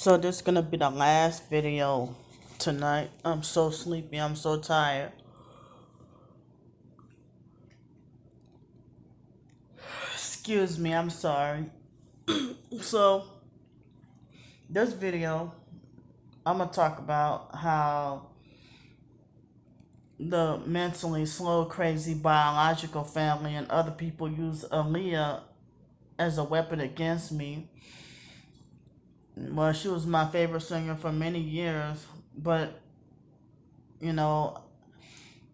So this is gonna be the last video tonight. I'm so sleepy. I'm so tired. Excuse me. I'm sorry. So this video, I'm gonna talk about how the mentally slow, crazy biological family and other people use Aaliyah as a weapon against me. Well, she was my favorite singer for many years, but you know,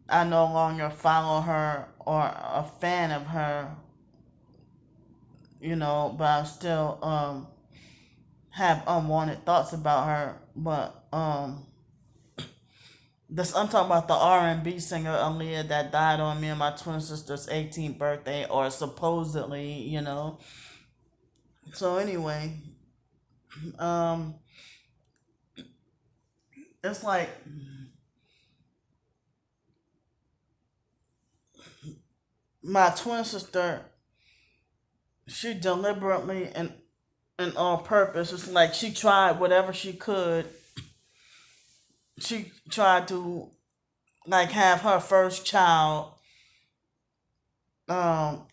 I no longer follow her or a fan of her, but I still have unwanted thoughts about her. But this I'm talking about the R&B singer Aaliyah that died on me and my twin sister's 18th birthday, or supposedly. So anyway, um, it's like my twin sister, she deliberately and on purpose. It's like she tried whatever she could. She tried to like have her first child. Um,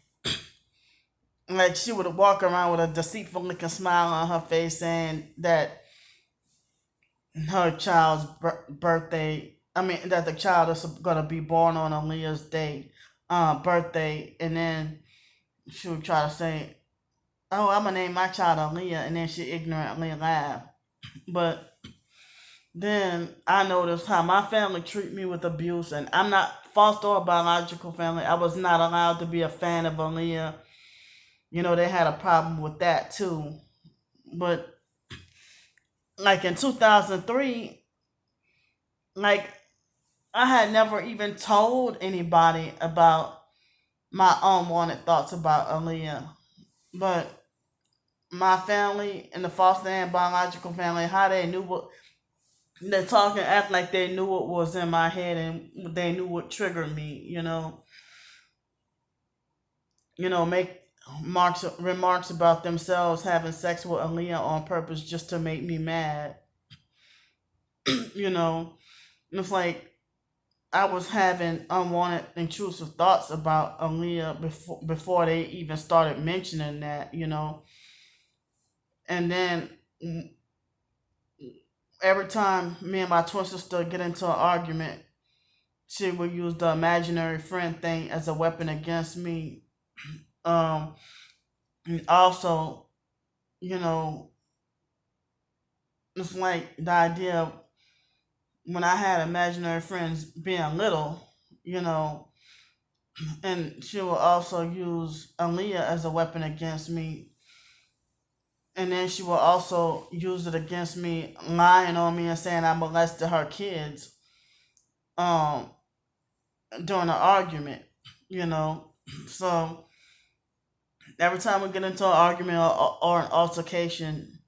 like she would walk around with a deceitful looking smile on her face, saying that her child's birthday. I mean, that the child is gonna be born on Aaliyah's day, birthday, and then she would try to say, "Oh, I'm gonna name my child Aaliyah," and then she ignorantly laughed. But then I noticed how my family treat me with abuse, and I'm not foster or biological family. I was not allowed to be a fan of Aaliyah. They had a problem with that too. But like in 2003, like I had never even told anybody about my unwanted thoughts about Aaliyah. But my family and the foster and biological family, how they knew what they talk and act like they knew what was in my head and they knew what triggered me. Make remarks about themselves having sex with Aaliyah on purpose just to make me mad. you know, it's like I was having unwanted, intrusive thoughts about Aaliyah before they even started mentioning that. And then every time me and my twin sister get into an argument, she would use the imaginary friend thing as a weapon against me. Um, and also, you know, it's like the idea of when I had imaginary friends being little, you know, and she will also use Aaliyah as a weapon against me. And then she will also use it against me, lying on me and saying I molested her kids um, during an argument, you know. So every time we get into an argument or an altercation,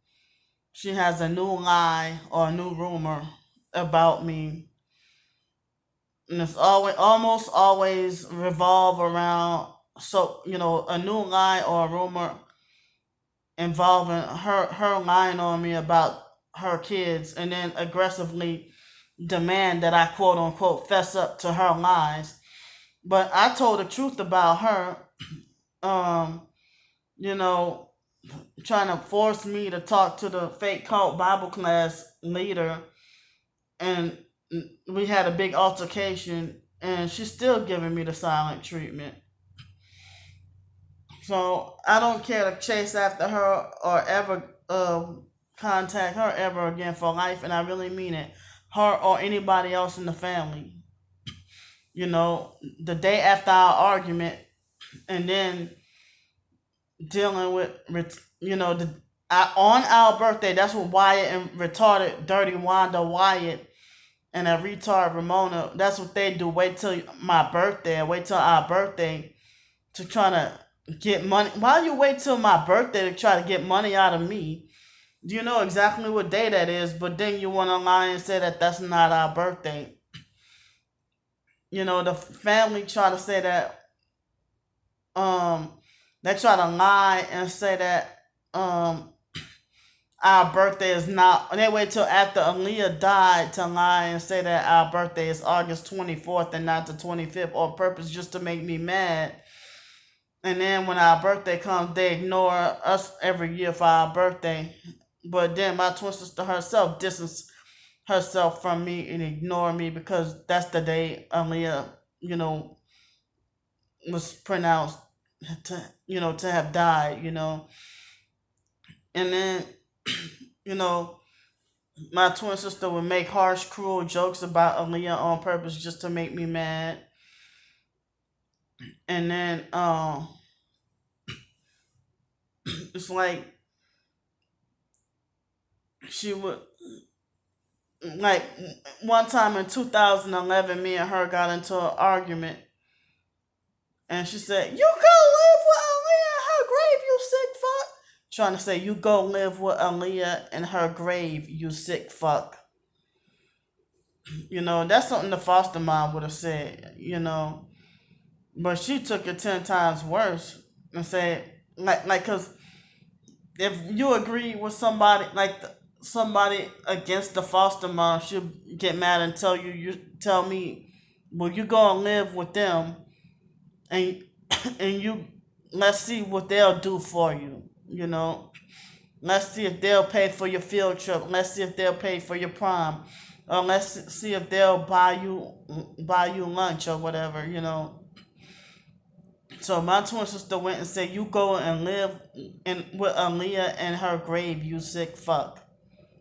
she has a new lie or a new rumor about me. And it's almost always revolve around, a new lie or a rumor involving her lying on me about her kids, and then aggressively demand that I quote unquote fess up to her lies. But I told the truth about her, um, you know, trying to force me to talk to the fake cult Bible class leader, and we had a big altercation, and she's still giving me the silent treatment. So I don't care to chase after her or ever contact her ever again for life, and I really mean it. Her or anybody else in the family. The day after our argument, and then dealing with, on our birthday. That's what Wyatt and retarded, dirty Wanda Wyatt and a retard Ramona. That's what they do. Wait till my birthday. Wait till our birthday to try to get money. Why you wait till my birthday to try to get money out of me? Do you know exactly what day that is? But then you want to lie and say that that's not our birthday. The family try to say that um they try to lie and say that um our birthday is not. They wait till after Aaliyah died to lie and say that our birthday is August 24th and not the 25th on purpose just to make me mad. And then when our birthday comes, they ignore us every year for our birthday. But then my twin sister herself distances herself from me and ignore me because that's the day Aaliyah, you know, was pronounced to have died. And then, you know, my twin sister would make harsh, cruel jokes about Aaliyah on purpose just to make me mad. And then it's like she would like one time in 2011, me and her got into an argument, and she said, "You go live with Aaliyah in her grave, you sick fuck." Trying to say, "You go live with Aaliyah in her grave, you sick fuck." That's something the foster mom would have said. But she took it 10 times worse and said, cause if you agree with somebody somebody against the foster mom, she'll get mad and you tell me, well, you go and live with them, and and you let's see what they'll do for you. Let's see if they'll pay for your field trip. Let's see if they'll pay for your prom. Or let's see if they'll buy you lunch or whatever. So my twin sister went and said, "You go and live with Aaliyah in her grave, you sick fuck."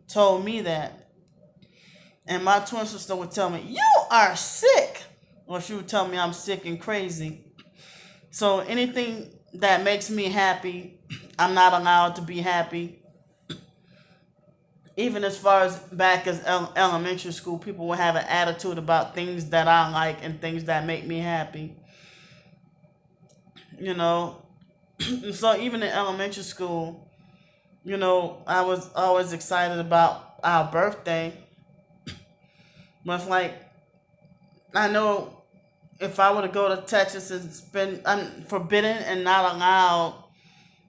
Told me that, and my twin sister would tell me, "You are sick," or she would tell me I'm sick and crazy. So anything that makes me happy, I'm not allowed to be happy. Even as far as back as elementary school, people would have an attitude about things that I like and things that make me happy. You know, so even in elementary school, I was always excited about our birthday. But it's like, I know if I were to go to Texas and spend, I'm forbidden and not allowed.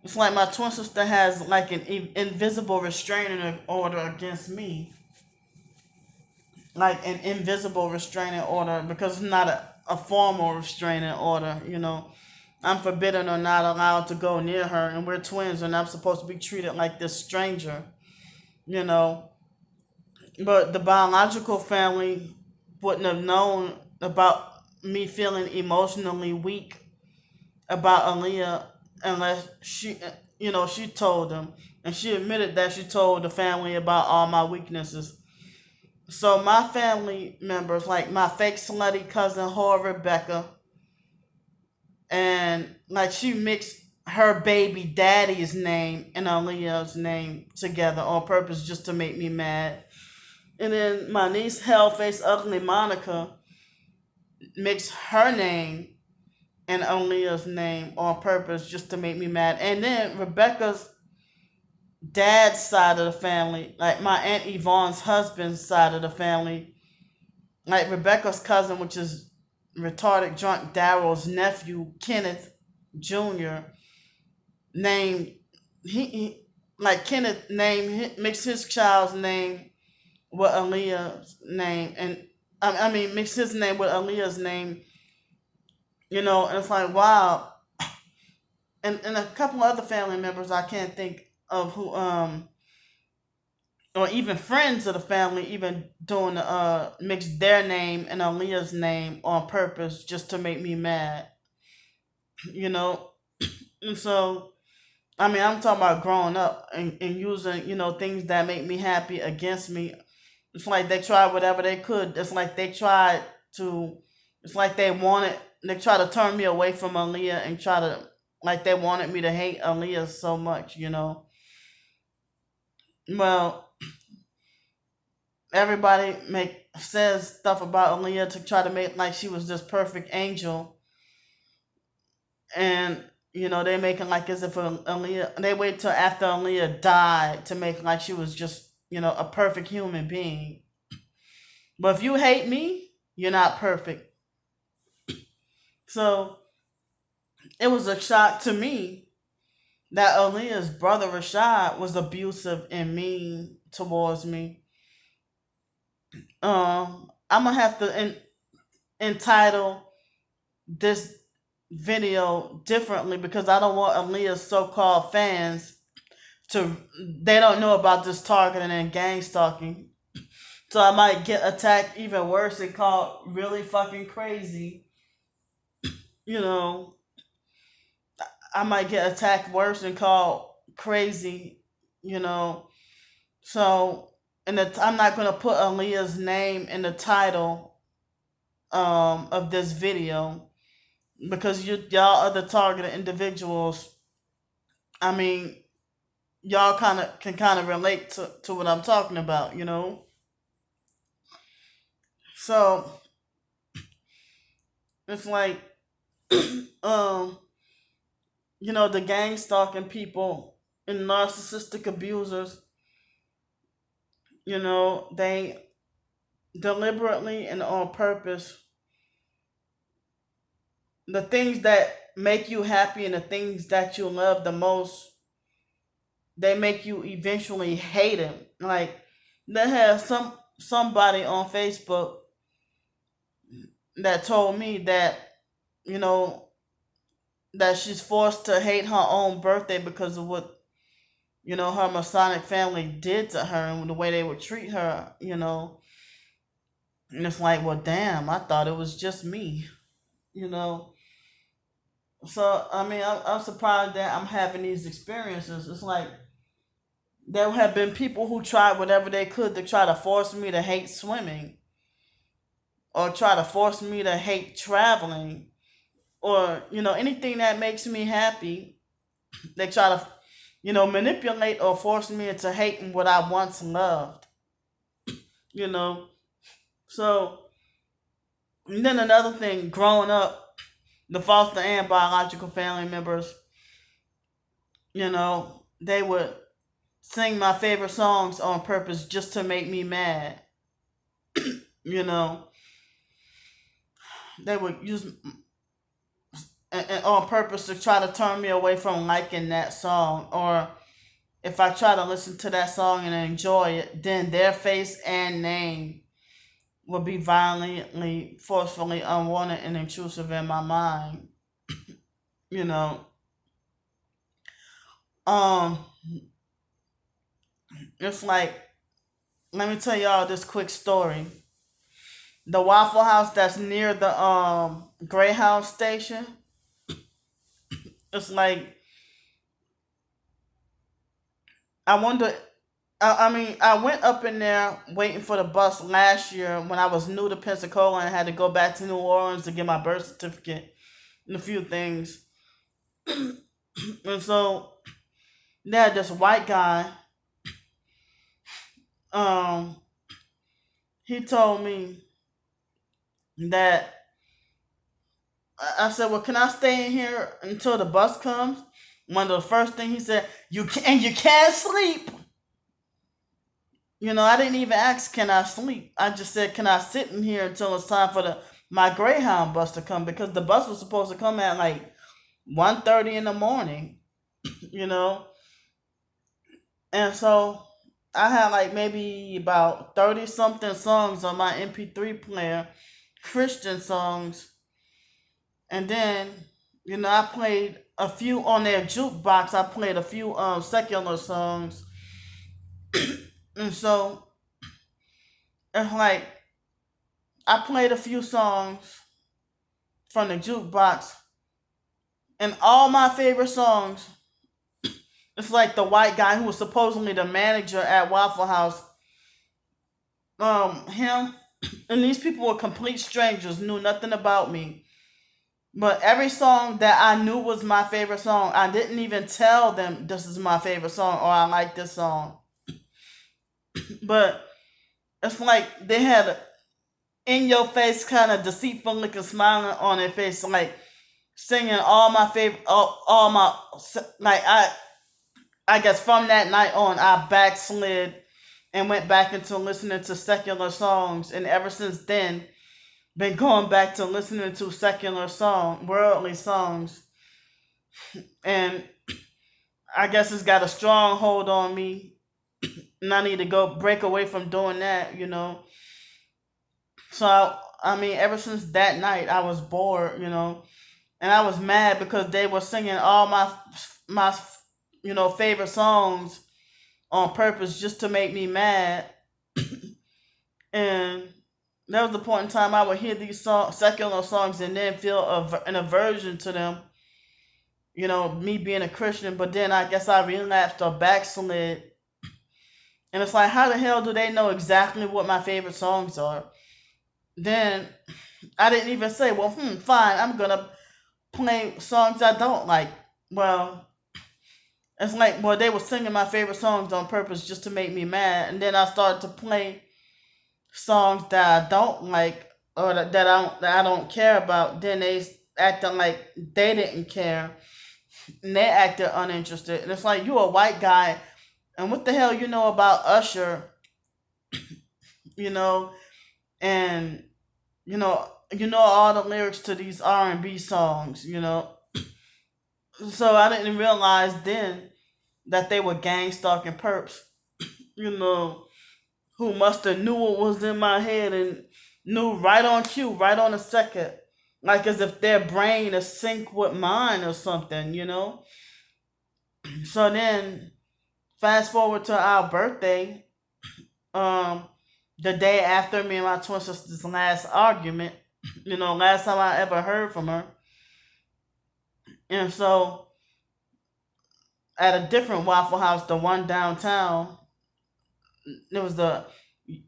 It's like my twin sister has like an invisible restraining order against me, like an invisible restraining order because it's not a formal restraining order. I'm forbidden or not allowed to go near her, and we're twins, and I'm supposed to be treated like this stranger. You know, but the biological family wouldn't have known about me feeling emotionally weak about Aaliyah unless she told them, and she admitted that she told the family about all my weaknesses. So my family members, like my fake slutty cousin whore Rebecca, and like she mixed her baby daddy's name and Aaliyah's name together on purpose just to make me mad. And then my niece Hellface Ugly Monica mixed her name and Aaliyah's name on purpose just to make me mad. And then Rebecca's dad's side of the family, like my Aunt Yvonne's husband's side of the family, like Rebecca's cousin, which is retarded drunk Daryl's nephew, Kenneth Jr., named like Kenneth named mixed his child's name with Aaliyah's name, and I mean mixed his name with Aaliyah's name, and it's like wow, and a couple other family members I can't think of who or even friends of the family even doing mix their name and Aaliyah's name on purpose just to make me mad, you know, and so I mean I'm talking about growing up and using things that make me happy against me. It's like they tried whatever they could. It's like they tried to. It's like they wanted. They tried to turn me away from Aaliyah and try to like they wanted me to hate Aaliyah so much. Well, everybody make says stuff about Aaliyah to try to make like she was this perfect angel, and they making like as if Aaliyah. They wait till after Aaliyah died to make like she was just a perfect human being. But if you hate me, you're not perfect. So it was a shock to me that Aaliyah's brother Rashad was abusive and mean towards me. I'm gonna have to entitle this video differently because I don't want Aaliyah's so-called fans to, they don't know about this targeting and gang stalking. So I might get attacked even worse and called really fucking crazy. You know, I might get attacked worse and called crazy. You know, so I'm not gonna put Aaliyah's name in the title of this video because y'all are the targeted individuals. I mean, y'all can relate to what I'm talking about. You know, so it's like um the gang stalking people and narcissistic abusers, they deliberately and on purpose, the things that make you happy and the things that you love the most, they make you eventually hate them. Like, they have somebody on Facebook that told me that, you know, that she's forced to hate her own birthday because of what her Masonic family did to her and the way they would treat her. And it's like, well, damn, I thought it was just me, you know. So, I mean, I'm surprised that I'm having these experiences. It's like there have been people who tried whatever they could to try to force me to hate swimming or try to force me to hate traveling or, anything that makes me happy. They try to, manipulate or force me into hating what I once loved, you know. So, and then another thing, growing up, the foster and biological family members, they would sing my favorite songs on purpose just to make me mad. You know, they would use and on purpose to try to turn me away from liking that song. Or if I try to listen to that song and enjoy it, then their face and name will be violently, forcefully unwanted and intrusive in my mind. You know, um, it's like, let me tell y'all this quick story. The Waffle House that's near the Greyhound station. It's like, I wonder. I mean, I went up in there waiting for the bus last year when I was new to Pensacola and had to go back to New Orleans to get my birth certificate and a few things. And so they had this white guy. Um, he told me that I said, "Well, can I stay in here until the bus comes?" One of the first things he said, you can't sleep." I didn't even ask, "Can I sleep?" I just said, "Can I sit in here until it's time for the my Greyhound bus to come?" Because the bus was supposed to come at like 1:30 in the morning, you know. And so I had like maybe about 30 something songs on my MP3 player, Christian songs. And then, I played a few on their jukebox. I played a few secular songs. And so it's like I played a few songs from the jukebox, and all my favorite songs. It's like the white guy who was supposedly the manager at Waffle House. Him and these people were complete strangers, knew nothing about me. But every song that I knew was my favorite song, I didn't even tell them this is my favorite song or I like this song. But it's like they had a in your face kind of deceitful looking smiling on their face, like singing all my favorite, all my, like, I guess from that night on, I backslid and went back into listening to secular songs. And ever since then, been going back to listening to secular worldly songs. And I guess it's got a strong hold on me, and I need to go break away from doing that. So I mean, ever since that night, I was bored, and I was mad because they were singing all my favorite songs on purpose just to make me mad. And there was the point in time I would hear these secular songs and then feel an aversion to them. Me being a Christian, but then I guess I relapsed or backslid. And it's like, how the hell do they know exactly what my favorite songs are? Then I didn't even say, well, fine, I'm gonna play songs I don't like. Well, it's like, well, they were singing my favorite songs on purpose just to make me mad, and then I started to play songs that I don't like or that I don't care about. Then they acting like they didn't care, and they acted uninterested. And it's like, you a white guy, and what the hell you know about Usher, you know, and you know all the lyrics to these R&B songs. So I didn't realize then that they were gang stalking perps, you know, who must have knew what was in my head and knew right on cue, right on the second, like as if their brain is synced with mine or something. So then, fast forward to our birthday, um, the day after me and my twin sister's last argument, last time I ever heard from her. And so, at a different Waffle House, the one downtown, there was the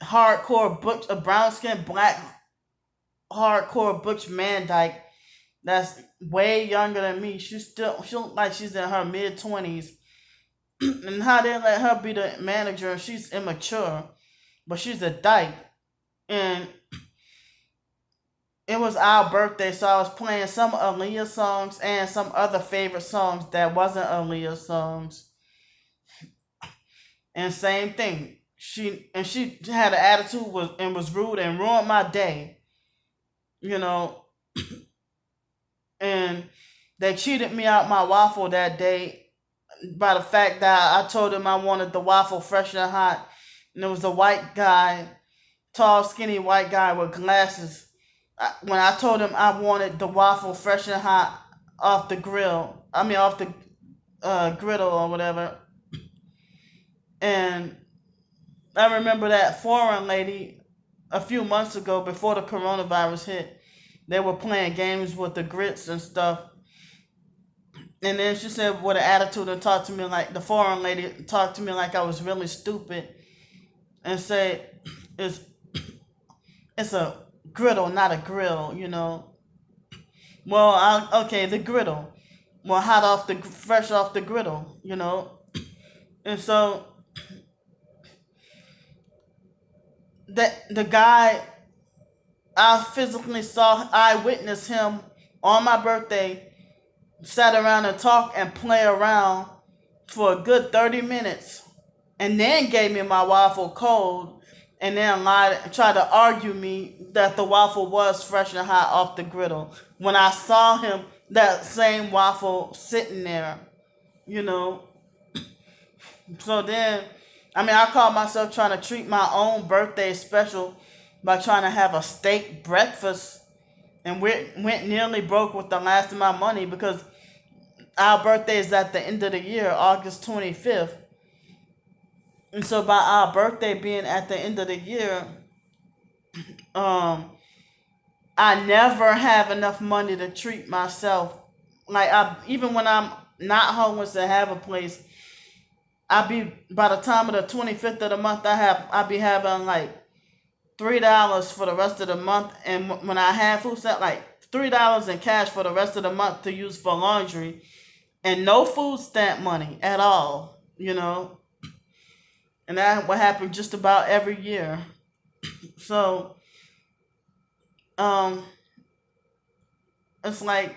hardcore butch, a brown skinned black hardcore butch man dyke that's way younger than me. She look like she's in her mid 20s. And how they let her be the manager? She's immature, but she's a dyke. And it was our birthday, so I was playing some Aaliyah songs and some other favorite songs that wasn't Aaliyah songs. And same thing. She had an attitude was rude and ruined my day. You know, and they cheated me out my waffle that day by the fact that I told them I wanted the waffle fresh and hot. And it was a white guy, tall, skinny white guy with glasses. When I told him I wanted the waffle fresh and hot off the grill, I mean off the griddle or whatever. And I remember that foreign lady a few months ago before the coronavirus hit. They were playing games with the grits and stuff. And then she said with an attitude and talked to me like the foreign lady talked to me like I was really stupid and said it's it's a griddle, not a grill. Well, okay, the griddle. Well, fresh off the griddle. And so that the guy I physically saw, I witnessed him on my birthday, sat around and talk and play around for a good 30 minutes, and then gave me my waffle cold, and then tried to argue me that the waffle was fresh and hot off the griddle. When I saw him, that same waffle sitting there, you know. So then, I mean, I caught myself trying to treat my own birthday special by trying to have a steak breakfast and went nearly broke with the last of my money because our birthday is at the end of the year, August 25th. And so by our birthday being at the end of the year, um, I never have enough money to treat myself. Like even when I'm not homeless and have a place, I be by the time of the 25th of the month, I be having like $3 for the rest of the month, and when I have food stamp, like $3 in cash for the rest of the month to use for laundry, and no food stamp money at all. And that would happen just about every year. So um, it's like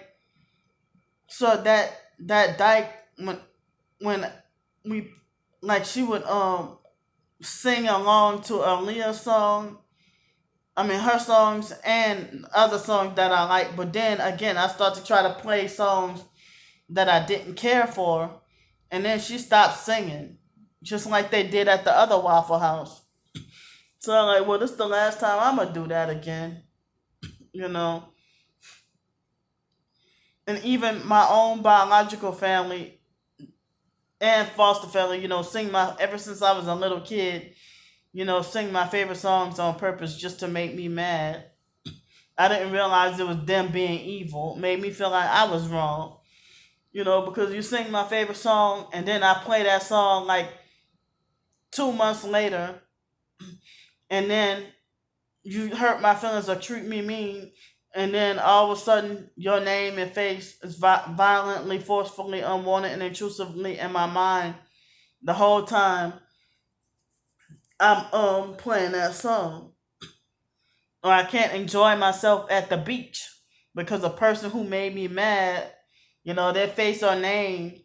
so that dyke when we like she would sing along to Aaliyah song. I mean her songs and other songs that I like, but then again I start to try to play songs that I didn't care for, and then she stopped singing, just like they did at the other Waffle House. So I'm like, well, this is the last time I'm gonna do that again, you know. And even my own biological family and foster family, sing my ever since I was a little kid, sing my favorite songs on purpose just to make me mad. I didn't realize it was them being evil. It made me feel like I was wrong, because you sing my favorite song and then I play that song like 2 months later, and then you hurt my feelings or treat me mean, and then all of a sudden your name and face is violently, forcefully, unwanted, and intrusively in my mind the whole time I'm playing that song. Or I can't enjoy myself at the beach because a person who made me mad, their face or name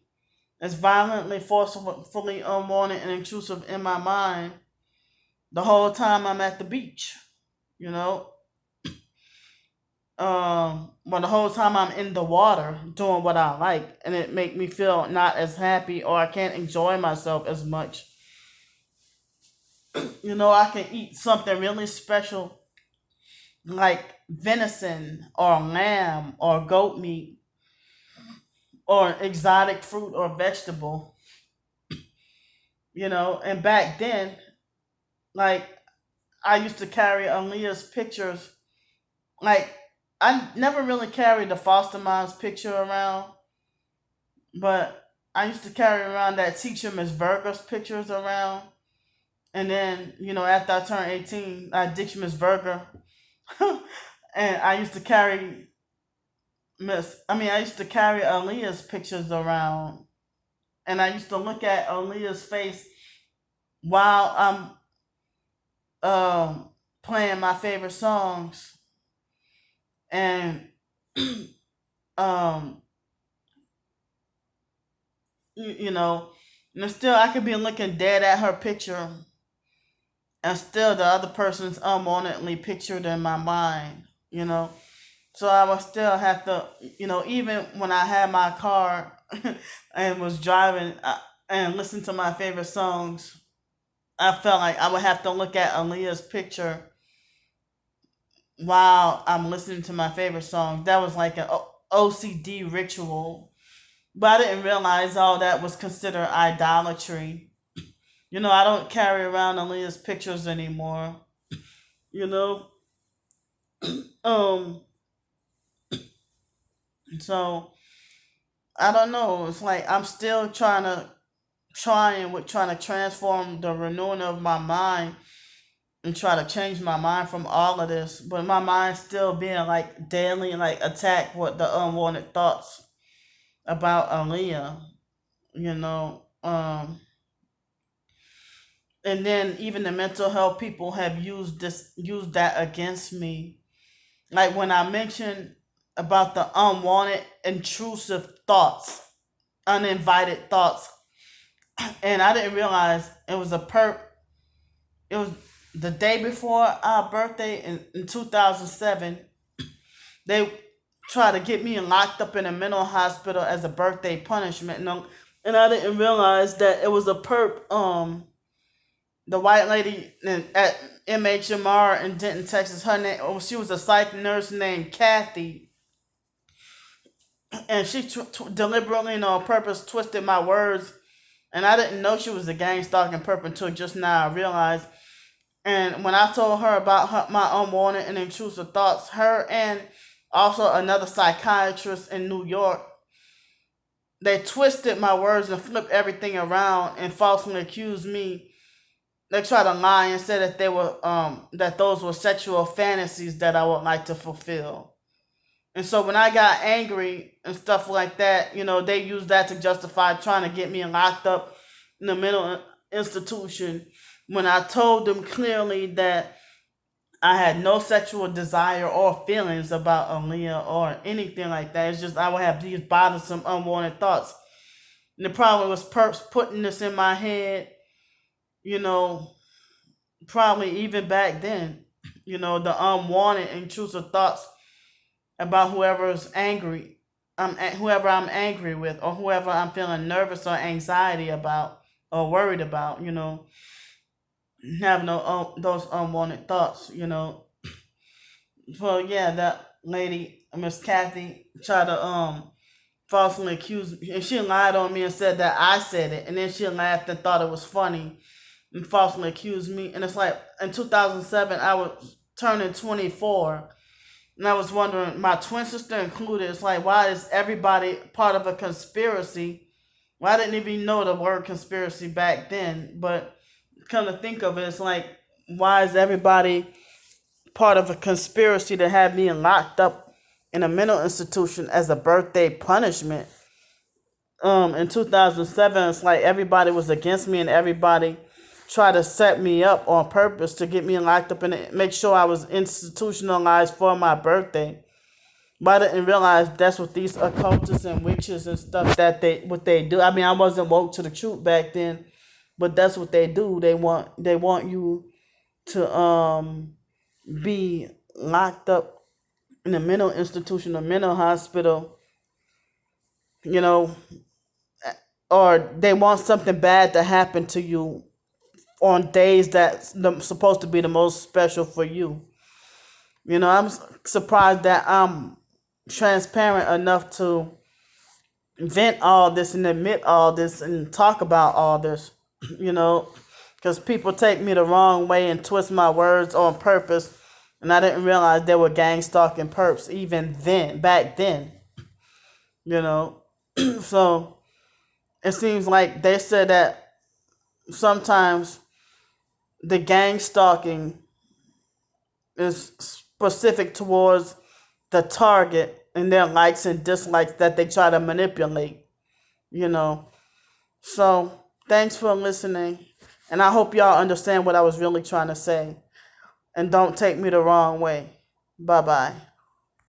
is violently, forcefully, unwanted, and intrusive in my mind the whole time I'm at the beach, you know. But the whole time I'm in the water doing what I like, and it make me feel not as happy, or I can't enjoy myself as much. I can eat something really special like venison or lamb or goat meat or exotic fruit or vegetable, and back then, like, I used to carry Aaliyah's pictures. Like, I never really carried the foster mom's picture around, but I used to carry around that teacher Miss Verga's pictures around. And then, after I turned 18, I ditched Miss Verga. And I used to carry Aaliyah's pictures around. And I used to look at Aaliyah's face while playing my favorite songs. And um, you know, and still I could be looking dead at her picture, and still the other person's unwantedly pictured in my mind. You know, so I would still have to, even when I had my car and was driving and listened to my favorite songs, I felt like I would have to look at Aaliyah's picture while I'm listening to my favorite song. That was like an OCD ritual. But I didn't realize all that was considered idolatry. I don't carry around Aaliyah's pictures anymore. You know, um, so I don't know. It's like I'm still trying to transform the renewing of my mind and try to change my mind from all of this, but my mind's still being like daily like attacked with the unwanted thoughts about Aaliyah. You know, and then even the mental health people have used that against me. Like when I mentioned about the unwanted, intrusive thoughts, uninvited thoughts, and I didn't realize it was a perp. It was the day before our birthday in 2007. They tried to get me locked up in a mental hospital as a birthday punishment, and I didn't realize that it was a perp. The white lady at MHMR in Denton, Texas. Her name, she was a psych nurse named Kathy, and she deliberately and on purpose twisted my words, and I didn't know she was a gang stalking perp until just now I realized. And when I told her about my unwanted and intrusive thoughts, her and also another psychiatrist in New York, they twisted my words and flipped everything around and falsely accused me. They tried to lie and said that they were that those were sexual fantasies that I would like to fulfill. And so when I got angry and stuff like that, they used that to justify trying to get me locked up in the mental institution, when I told them clearly that I had no sexual desire or feelings about Aaliyah or anything like that. It's just I would have these bothersome, unwanted thoughts. And the problem was perps putting this in my head, you know, probably even back then, the unwanted, intrusive thoughts about whoever is angry. whoever I'm angry with, or whoever I'm feeling nervous or anxiety about or worried about. Have no those unwanted thoughts. Well, yeah, that lady, Miss Kathy, tried to falsely accuse me, and she lied on me and said that I said it, and then she laughed and thought it was funny and falsely accused me. And it's like in 2007, I was turning 24, and I was wondering, my twin sister included. It's like, why is everybody part of a conspiracy? Well, I didn't even know the word conspiracy back then, but come to think of it, it's like, why is everybody part of a conspiracy to have me locked up in a mental institution as a birthday punishment? In 2007, it's like everybody was against me and everybody tried to set me up on purpose to get me locked up and make sure I was institutionalized for my birthday. But I didn't realize that's what these occultists and witches and stuff that they do. I mean, I wasn't woke to the truth back then, but that's what they do. They want you to be locked up in a mental institution, a mental hospital, you know, or they want something bad to happen to you on days that's supposed to be the most special for you. I'm surprised that I'm transparent enough to vent all this and admit all this and talk about all this, you know, because people take me the wrong way and twist my words on purpose. And I didn't realize they were gang stalking perps even then, back then, you know. So it seems like they said that sometimes the gang stalking is specific towards the target and their likes and dislikes that they try to manipulate, you know. So thanks for listening. And I hope y'all understand what I was really trying to say. And don't take me the wrong way. Bye bye.